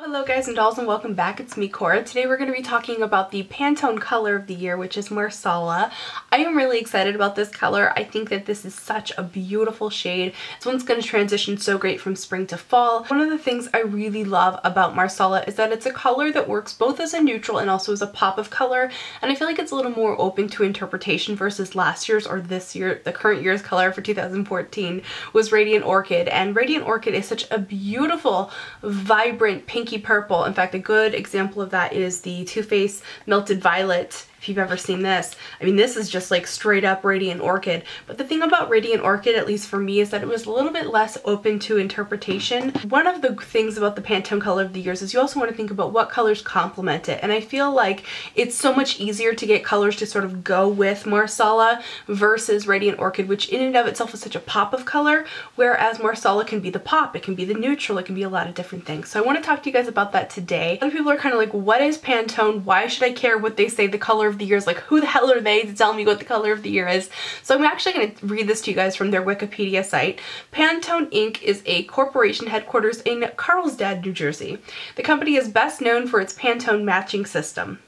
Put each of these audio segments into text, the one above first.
Hello guys and dolls, and welcome back. It's me, Cora. Today we're going to be talking about the Pantone color of the year, which is Marsala. I am really excited about this color. I think that this is such a beautiful shade. This one's going to transition so great from spring to fall. One of the things I really love about Marsala is that it's a color that works both as a neutral and also as a pop of color, and I feel like it's a little more open to interpretation versus last year's or this year. The current year's color for 2014 was Radiant Orchid, and Radiant Orchid is such a beautiful, vibrant, pinky purple. In fact, a good example of that is the Too Faced Melted Violet. If you've ever seen this, I mean, this is just like straight up Radiant Orchid. But the thing about Radiant Orchid, at least for me, is that it was a little bit less open to interpretation. One of the things about the Pantone color of the years is you also want to think about what colors complement it. And I feel like it's so much easier to get colors to sort of go with Marsala versus Radiant Orchid, which in and of itself is such a pop of color, whereas Marsala can be the pop, it can be the neutral, it can be a lot of different things. So I want to talk to you guys about that today. A lot of people are kind of like, what is Pantone? Why should I care what they say the color of the year is? Like, who the hell are they to tell me what the color of the year is? So I'm actually going to read this to you guys from their Wikipedia site. Pantone Inc. is a corporation headquarters in Carlsbad, New Jersey. The company is best known for its Pantone matching system.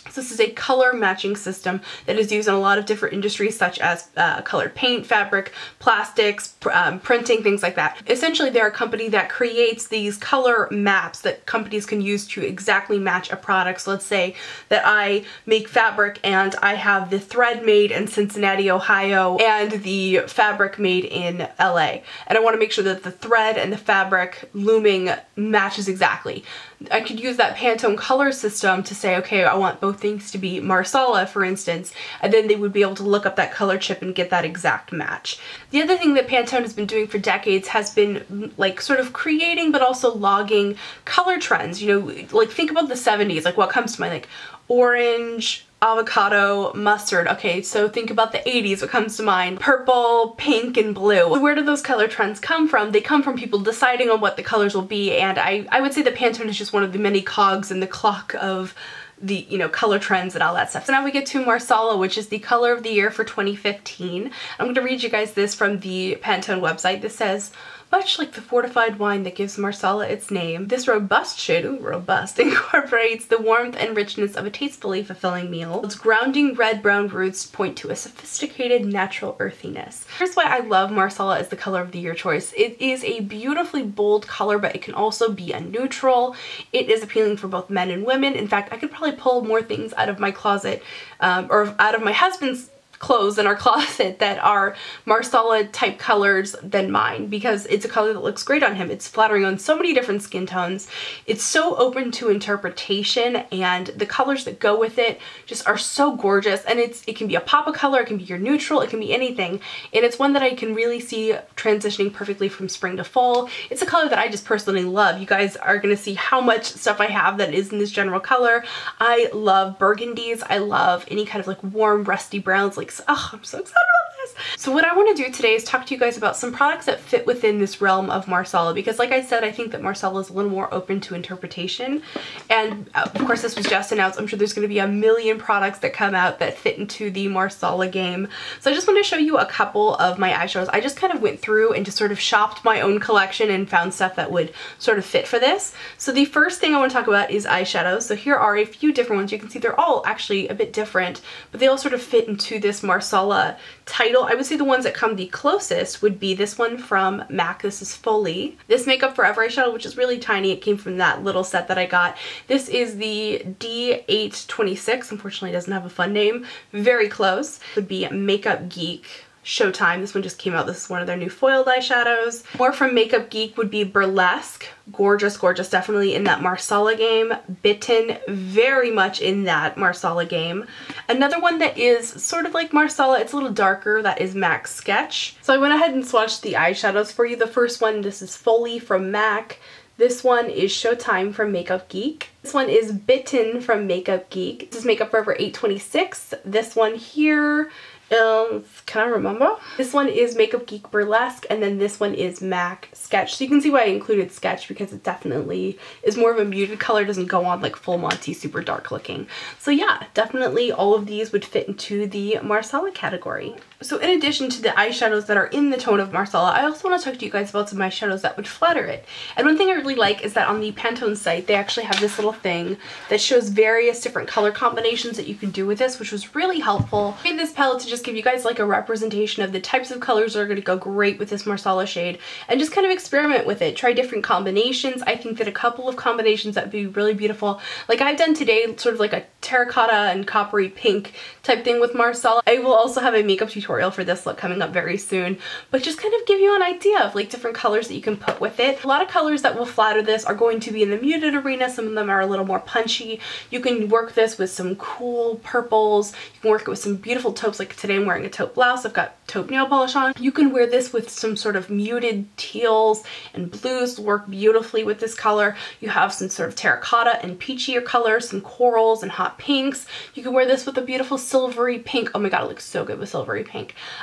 So this is a color matching system that is used in a lot of different industries, such as colored paint, fabric, plastics, printing, things like that. Essentially, they're a company that creates these color maps that companies can use to exactly match a product. So let's say that I make fabric and I have the thread made in Cincinnati, Ohio, and the fabric made in LA. And I want to make sure that the thread and the fabric looming matches exactly. I could use that Pantone color system to say, okay, I want both things to be Marsala, for instance, and then they would be able to look up that color chip and get that exact match. The other thing that Pantone has been doing for decades has been like sort of creating but also logging color trends. You know, like think about the 70s, like what comes to mind, like orange, avocado, mustard. Okay, so think about the 80s, what comes to mind? Purple, pink, and blue. So where do those color trends come from? They come from people deciding on what the colors will be, and I would say that Pantone is just one of the many cogs in the clock of the, you know, color trends and all that stuff. So now we get to Marsala, which is the color of the year for 2015. I'm going to read you guys this from the Pantone website. This says, much like the fortified wine that gives Marsala its name, this robust shade, incorporates the warmth and richness of a tastefully fulfilling meal. Its grounding red-brown roots point to a sophisticated natural earthiness. Here's why I love Marsala as the color of the year choice. It is a beautifully bold color, but it can also be a neutral. It is appealing for both men and women. In fact, I could probably pull more things out of my closet, or out of my husband's clothes in our closet that are Marsala type colors than mine, because it's a color that looks great on him. It's flattering on so many different skin tones. It's so open to interpretation, and the colors that go with it just are so gorgeous. And it can be a pop of color, it can be your neutral, it can be anything. And it's one that I can really see transitioning perfectly from spring to fall. It's a color that I just personally love. You guys are going to see how much stuff I have that is in this general color. I love burgundies. I love any kind of like warm rusty browns. Like, oh, I'm so excited about this. So what I want to do today is talk to you guys about some products that fit within this realm of Marsala, because like I said, I think that Marsala is a little more open to interpretation. And of course, this was just announced. I'm sure there's going to be a million products that come out that fit into the Marsala game. So I just want to show you a couple of my eyeshadows. I just kind of went through and just sort of shopped my own collection and found stuff that would sort of fit for this. So the first thing I want to talk about is eyeshadows. So here are a few different ones. You can see they're all actually a bit different, but they all sort of fit into this Marsala title. I would say the ones that come the closest would be this one from MAC. This is Fully. This Makeup Forever eyeshadow, which is really tiny. It came from that little set that I got. This is the D826. Unfortunately, it doesn't have a fun name. Very close. Would be Makeup Geek. Showtime. This one just came out. This is one of their new foiled eyeshadows. More from Makeup Geek would be Burlesque. Gorgeous, gorgeous. Definitely in that Marsala game. Bitten. Very much in that Marsala game. Another one that is sort of like Marsala, it's a little darker, that is MAC Sketch. So I went ahead and swatched the eyeshadows for you. The first one, this is Fully from MAC. This one is Showtime from Makeup Geek. This one is Bitten from Makeup Geek. This is Makeup Forever 826. This one here, can I remember? This one is Makeup Geek Burlesque, and then this one is MAC Sketch. So you can see why I included Sketch, because it definitely is more of a muted color, doesn't go on like full Monty, super dark looking. So yeah, definitely all of these would fit into the Marsala category. So in addition to the eyeshadows that are in the tone of Marsala, I also want to talk to you guys about some eyeshadows that would flatter it. And one thing I really like is that on the Pantone site, they actually have this little thing that shows various different color combinations that you can do with this, which was really helpful. I made this palette to just give you guys like a representation of the types of colors that are going to go great with this Marsala shade, and just kind of experiment with it. Try different combinations. I think that a couple of combinations that would be really beautiful, like I've done today, sort of like a terracotta and coppery pink type thing with Marsala. I will also have a makeup tutorial for this look coming up very soon, but just kind of give you an idea of like different colors that you can put with it. A lot of colors that will flatter this are going to be in the muted arena. Some of them are a little more punchy. You can work this with some cool purples. You can work it with some beautiful taupes, like today I'm wearing a taupe blouse. I've got taupe nail polish on. You can wear this with some sort of muted teals and blues, work beautifully with this color. You have some sort of terracotta and peachier colors, some corals and hot pinks. You can wear this with a beautiful silvery pink. Oh my god, it looks so good with silvery pink.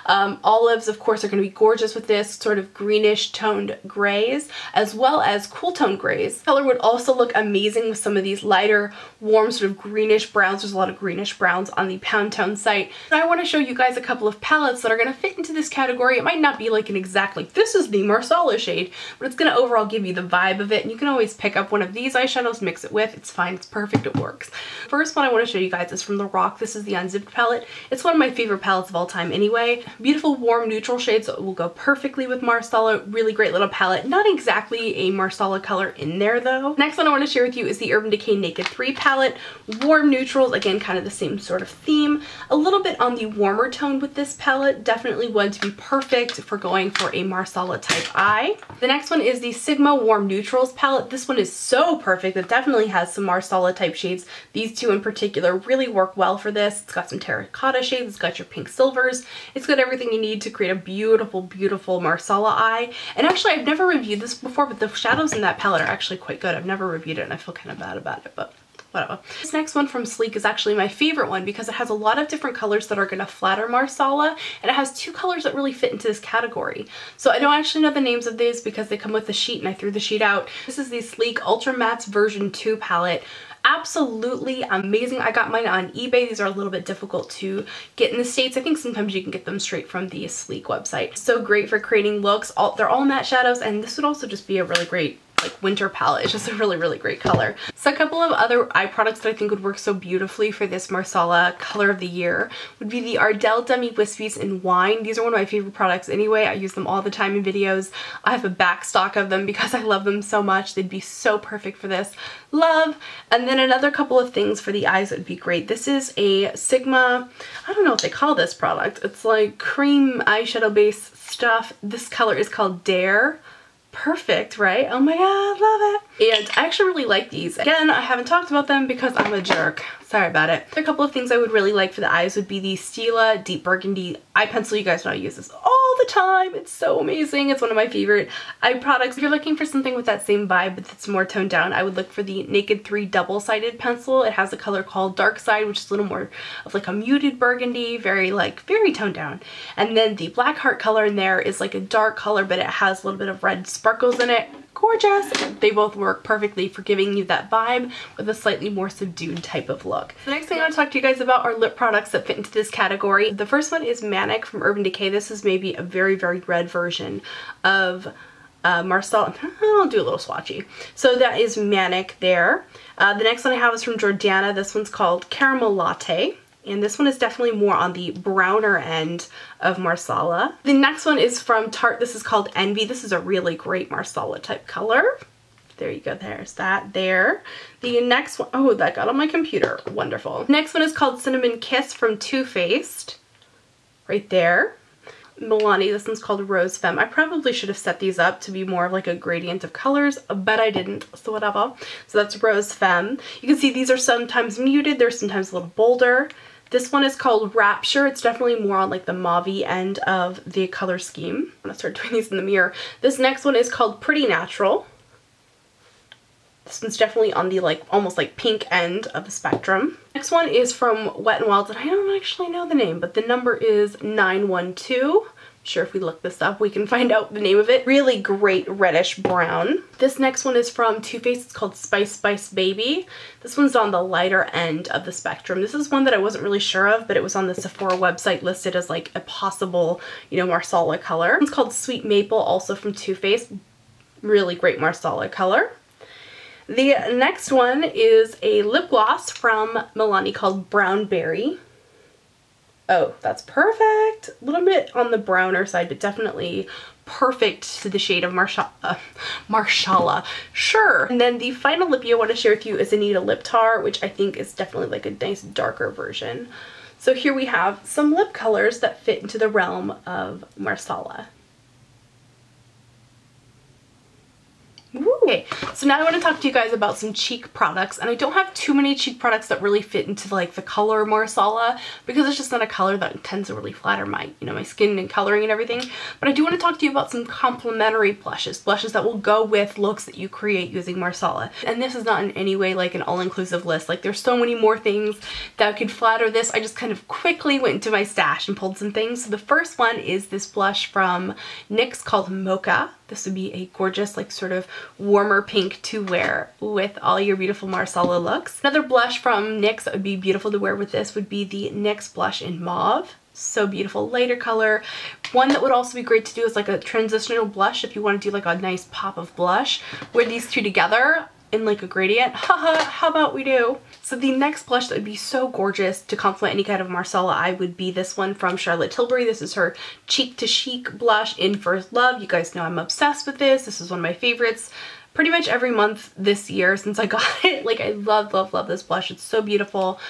Olives, of course, are going to be gorgeous with this, sort of greenish toned grays, as well as cool toned grays. Color would also look amazing with some of these lighter, warm, sort of greenish browns. There's a lot of greenish browns on the Pantone site. And I want to show you guys a couple of palettes that are going to fit into this category. It might not be like an exact, like this is the Marsala shade, but it's going to overall give you the vibe of it. And you can always pick up one of these eyeshadows, mix it with. It's fine. It's perfect. It works. First one I want to show you guys is from The Rock. This is the Unzipped palette. It's one of my favorite palettes of all time anyway. Beautiful warm neutral shades that will go perfectly with Marsala. Really great little palette. Not exactly a Marsala color in there though. Next one I want to share with you is the Urban Decay Naked 3 palette. Warm neutrals, again kind of the same sort of theme. A little bit on the warmer tone with this palette. Definitely one to be perfect for going for a Marsala type eye. The next one is the Sigma Warm Neutrals palette. This one is so perfect. It definitely has some Marsala type shades. These two in particular really work well for this. It's got some terracotta shades, it's got your pink silvers, it's got everything you need to create a beautiful, beautiful Marsala eye. And actually, I've never reviewed this before, but the shadows in that palette are actually quite good. I've never reviewed it and I feel kind of bad about it, but whatever. This next one from Sleek is actually my favorite one because it has a lot of different colors that are going to flatter Marsala, and it has two colors that really fit into this category. So I don't actually know the names of these because they come with the sheet and I threw the sheet out. This is the Sleek Ultra Mattes version 2 palette. Absolutely amazing. I got mine on eBay. These are a little bit difficult to get in the States. I think sometimes you can get them straight from the Sleek website. So great for creating looks. They're all matte shadows, and this would also just be a really great like winter palette. It's just a really, really great color. So a couple of other eye products that I think would work so beautifully for this Marsala color of the year would be the Ardell Dummy Wispies in Wine. These are one of my favorite products anyway. I use them all the time in videos. I have a back stock of them because I love them so much. They'd be so perfect for this. Love. And then another couple of things for the eyes that would be great. This is a Sigma, I don't know what they call this product. It's like cream eyeshadow base stuff. This color is called Dare. Perfect, right? Oh my god, love it. And I actually really like these. Again, I haven't talked about them because I'm a jerk. Sorry about it. A couple of things I would really like for the eyes would be the Stila Deep Burgundy eye pencil. You guys know I use this all the time. It's so amazing. It's one of my favorite eye products. If you're looking for something with that same vibe but that's more toned down, I would look for the Naked 3 double-sided pencil. It has a color called Dark Side, which is a little more of like a muted burgundy, very toned down. And then the Black Heart color in there is like a dark color, but it has a little bit of red sparkles in it. Gorgeous. They both work perfectly for giving you that vibe with a slightly more subdued type of look. The next thing I want to talk to you guys about are lip products that fit into this category. The first one is Manic from Urban Decay. This is maybe a very, very red version of Marsala. I'll do a little swatchy. So that is Manic there. The next one I have is from Jordana. This one's called Caramel Latte. And this one is definitely more on the browner end of Marsala. The next one is from Tarte. This is called Envy. This is a really great Marsala type color. There you go. There's that there. The next one, oh, that got on my computer. Wonderful. Next one is called Cinnamon Kiss from Too Faced. Right there. Milani, this one's called Rose Femme. I probably should have set these up to be more of like a gradient of colors, but I didn't, so whatever. So that's Rose Femme. You can see these are sometimes muted. They're sometimes a little bolder. This one is called Rapture. It's definitely more on like the mauve-y end of the color scheme. I'm gonna start doing these in the mirror. This next one is called Pretty Natural. This one's definitely on the like almost like pink end of the spectrum. Next one is from Wet n Wild, and I don't actually know the name, but the number is 912. Sure, if we look this up, we can find out the name of it. Really great reddish brown. This next one is from Too Faced. It's called Spice Spice Baby. This one's on the lighter end of the spectrum. This is one that I wasn't really sure of, but it was on the Sephora website listed as like a possible, you know, Marsala color. It's called Sweet Maple, also from Too Faced. Really great Marsala color. The next one is a lip gloss from Milani called Brown Berry. Oh, that's perfect. A little bit on the browner side, but definitely perfect to the shade of Marsala. Sure. And then the final lippy I want to share with you is Anita Lip Tar, which I think is definitely like a nice darker version. So here we have some lip colors that fit into the realm of Marsala. Okay, so now I want to talk to you guys about some cheek products, and I don't have too many cheek products that really fit into like the color Marsala because it's just not a color that tends to really flatter my, you know, my skin and coloring and everything. But I do want to talk to you about some complementary blushes that will go with looks that you create using Marsala. And this is not in any way like an all-inclusive list. Like there's so many more things that could flatter this. I just kind of quickly went into my stash and pulled some things. So the first one is this blush from NYX called Mocha. This would be a gorgeous, like sort of warmer pink to wear with all your beautiful Marsala looks. Another blush from NYX that would be beautiful to wear with this would be the NYX blush in Mauve. So beautiful, lighter color. One that would also be great to do is like a transitional blush if you want to do like a nice pop of blush. Wear these two together in like a gradient. Haha, how about we do? So the next blush that would be so gorgeous to complement any kind of Marsala eye would be this one from Charlotte Tilbury. This is her Cheek to Chic blush in First Love. You guys know I'm obsessed with this. This is one of my favorites pretty much every month this year since I got it. Like I love, love, love this blush. It's so beautiful.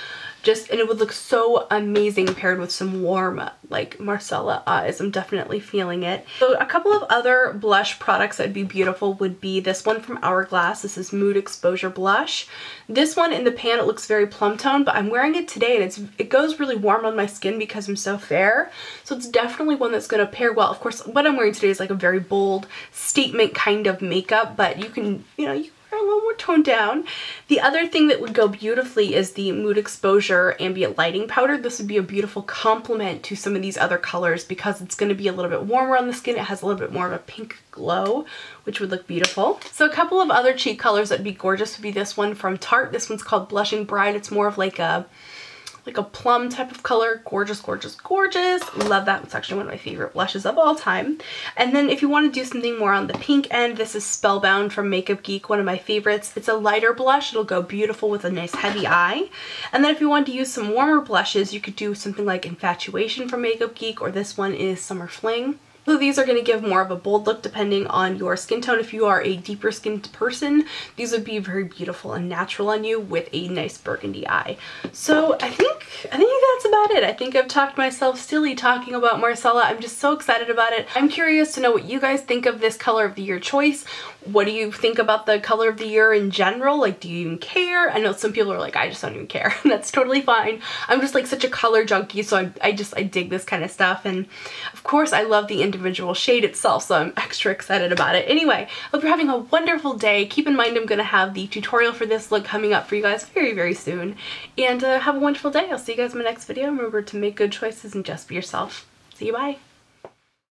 And it would look so amazing paired with some warm like Marsala eyes. I'm definitely feeling it. So a couple of other blush products that'd be beautiful would be this one from Hourglass. This is Mood Exposure Blush. This one in the pan, it looks very plum tone, but I'm wearing it today and it goes really warm on my skin because I'm so fair. So it's definitely one that's going to pair well. Of course, what I'm wearing today is like a very bold statement kind of makeup, but you can, you know, you a little more toned down. The other thing that would go beautifully is the Mood Exposure Ambient Lighting Powder. This would be a beautiful complement to some of these other colors because it's going to be a little bit warmer on the skin. It has a little bit more of a pink glow, which would look beautiful. So a couple of other cheek colors that'd be gorgeous would be this one from Tarte. This one's called Blushing Bride. It's more of like a plum type of color. Gorgeous, gorgeous, gorgeous. Love that. It's actually one of my favorite blushes of all time. And then if you want to do something more on the pink end, this is Spellbound from Makeup Geek, one of my favorites. It's a lighter blush. It'll go beautiful with a nice heavy eye. And then if you want to use some warmer blushes, you could do something like Infatuation from Makeup Geek, or this one is Summer Fling. So these are going to give more of a bold look depending on your skin tone. If you are a deeper skinned person, these would be very beautiful and natural on you with a nice burgundy eye. So I think that's about it. I think I've talked myself silly talking about Marsala. I'm just so excited about it. I'm curious to know what you guys think of this color of the year choice. What do you think about the color of the year in general? Like, do you even care? I know some people are like, I just don't even care. That's totally fine. I'm just like such a color junkie, so I dig this kind of stuff. And of course, I love the individual shade itself, so I'm extra excited about it. Anyway, hope you're having a wonderful day. Keep in mind I'm going to have the tutorial for this look coming up for you guys very, very soon. And have a wonderful day. I'll see you guys in my next video. Remember to make good choices and just be yourself. See you, bye.